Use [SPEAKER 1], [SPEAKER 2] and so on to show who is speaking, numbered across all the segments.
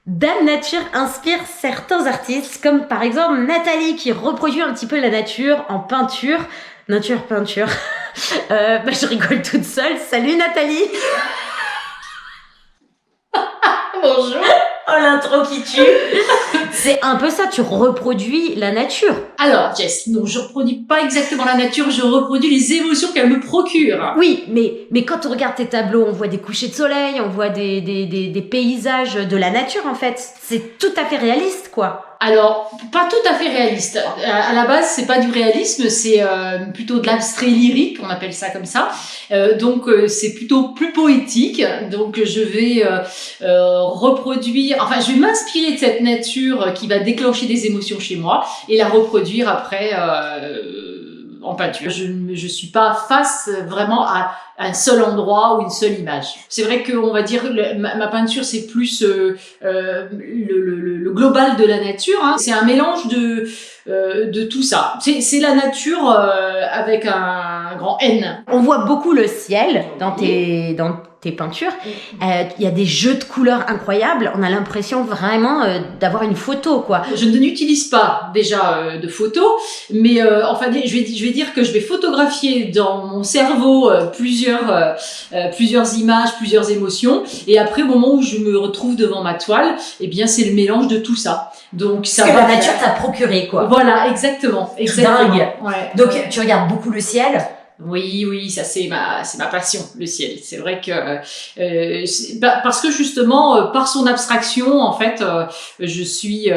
[SPEAKER 1] Dame Nature inspire certains artistes, comme par exemple Nathalie qui reproduit un petit peu la nature en peinture. Nature, peinture. Je rigole toute seule. Salut Nathalie.
[SPEAKER 2] Bonjour.
[SPEAKER 1] Oh, l'intro qui tue. C'est un peu ça, tu reproduis la nature.
[SPEAKER 2] Alors, Jess, non, je reproduis pas exactement la nature, je reproduis les émotions qu'elle me procure.
[SPEAKER 1] Oui, mais quand on regarde tes tableaux, on voit des couchers de soleil, on voit des paysages de la nature, en fait. C'est tout à fait réaliste, quoi.
[SPEAKER 2] Alors, pas tout à fait réaliste. À la base, c'est pas du réalisme, c'est plutôt de l'abstrait lyrique, on appelle ça comme ça. Donc, c'est plutôt plus poétique. Donc, je vais reproduire, enfin, je vais m'inspirer de cette nature qui va déclencher des émotions chez moi et la reproduire après en peinture. Je suis pas face vraiment à un seul endroit ou une seule image. C'est vrai que on va dire ma peinture c'est plus le global de la nature. Hein. C'est un mélange de tout ça. C'est la nature avec un grand N.
[SPEAKER 1] On voit beaucoup le ciel dans tes peintures. Il y a des jeux de couleurs incroyables. On a l'impression vraiment d'avoir une photo, quoi.
[SPEAKER 2] Je n'utilise pas déjà de photos, mais enfin, je vais dire que je vais photographier dans mon cerveau plusieurs images, plusieurs émotions, et après au moment où je me retrouve devant ma toile, eh bien c'est le mélange de tout ça. Donc ça
[SPEAKER 1] va. La nature t'a procuré, quoi.
[SPEAKER 2] Voilà, exactement.
[SPEAKER 1] Dingue.
[SPEAKER 2] Ouais.
[SPEAKER 1] Donc tu regardes beaucoup le ciel.
[SPEAKER 2] Oui, ça c'est ma passion, le ciel. C'est vrai que parce que justement par son abstraction, en fait, je suis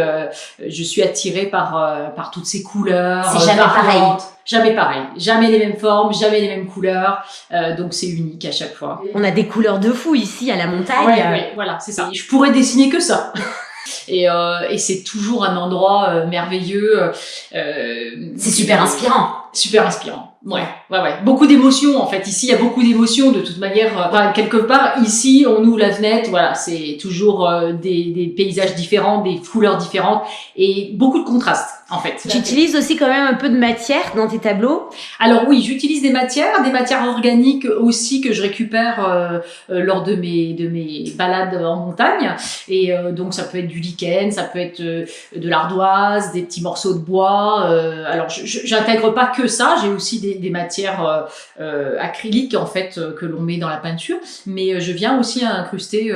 [SPEAKER 2] attirée par toutes ces couleurs.
[SPEAKER 1] C'est jamais pareil.
[SPEAKER 2] Jamais pareil, jamais les mêmes formes, jamais les mêmes couleurs. Donc c'est unique à chaque fois.
[SPEAKER 1] On a des couleurs de fou ici à la montagne.
[SPEAKER 2] Ouais, voilà, c'est ça. Je pourrais dessiner que ça. Et c'est toujours un endroit merveilleux.
[SPEAKER 1] C'est super inspirant.
[SPEAKER 2] Super inspirant. Ouais. Beaucoup d'émotions, en fait. Ici, il y a beaucoup d'émotions, de toute manière. Quelque part, ici, on ouvre la fenêtre, voilà, c'est toujours des paysages différents, des couleurs différentes et beaucoup de contrastes, en fait.
[SPEAKER 1] Tu utilises aussi quand même un peu de matière dans tes tableaux?
[SPEAKER 2] Alors oui, j'utilise des matières organiques aussi que je récupère lors de mes balades en montagne. Et donc, ça peut être du lichen, ça peut être de l'ardoise, des petits morceaux de bois. Alors, j'intègre pas que ça, j'ai aussi des matières acryliques en fait que l'on met dans la peinture, mais je viens aussi à incruster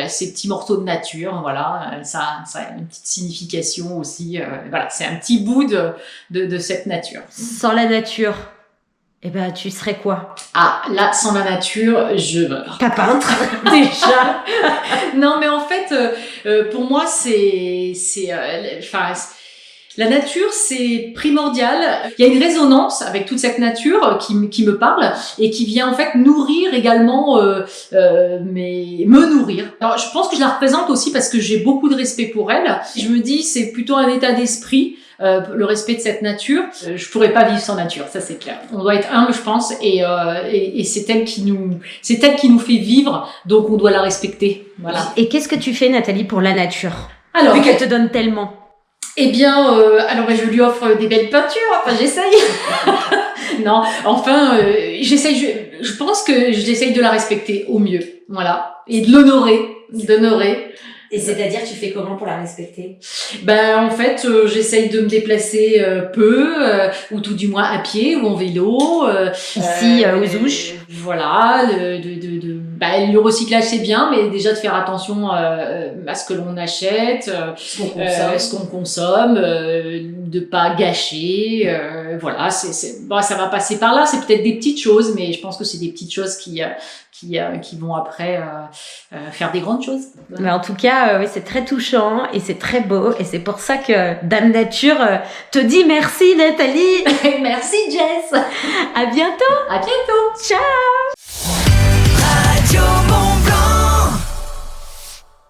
[SPEAKER 2] ces petits morceaux de nature, voilà, ça a une petite signification aussi, voilà, c'est un petit bout de cette nature.
[SPEAKER 1] Sans la nature, eh ben tu serais quoi?
[SPEAKER 2] Ah, là, sans la nature, je meurs.
[SPEAKER 1] Pas peintre, déjà.
[SPEAKER 2] Non, mais en fait, pour moi, la nature, c'est primordial. Il y a une résonance avec toute cette nature qui me parle et qui vient en fait nourrir également, me nourrir. Alors, je pense que je la représente aussi parce que j'ai beaucoup de respect pour elle. Je me dis, c'est plutôt un état d'esprit. Le respect de cette nature, je pourrais pas vivre sans nature, ça c'est clair. On doit être humble, je pense, et c'est elle qui nous fait vivre, donc on doit la respecter. Voilà.
[SPEAKER 1] Et qu'est-ce que tu fais, Nathalie, pour la nature?
[SPEAKER 2] Alors,
[SPEAKER 1] vu qu'elle te donne tellement.
[SPEAKER 2] Eh bien, je lui offre des belles peintures. Enfin, j'essaye. Non, enfin, j'essaye. Je pense que j'essaye de la respecter au mieux, voilà, et de d'honorer.
[SPEAKER 1] Et c'est-à-dire, tu fais comment pour la respecter?
[SPEAKER 2] En fait, j'essaye de me déplacer peu, ou tout du moins à pied ou en vélo.
[SPEAKER 1] Ici, aux Ouches.
[SPEAKER 2] Voilà, le recyclage c'est bien, mais déjà de faire attention à ce que l'on achète, ce qu'on consomme, de pas gâcher. Voilà, ça va passer par là. C'est peut-être des petites choses, mais je pense que c'est des petites choses qui vont après faire des grandes choses.
[SPEAKER 1] Mais en tout cas, oui, c'est très touchant et c'est très beau et c'est pour ça que Dame Nature te dit merci Nathalie.
[SPEAKER 2] Merci Jess.
[SPEAKER 1] À bientôt.
[SPEAKER 2] À bientôt.
[SPEAKER 1] Ciao.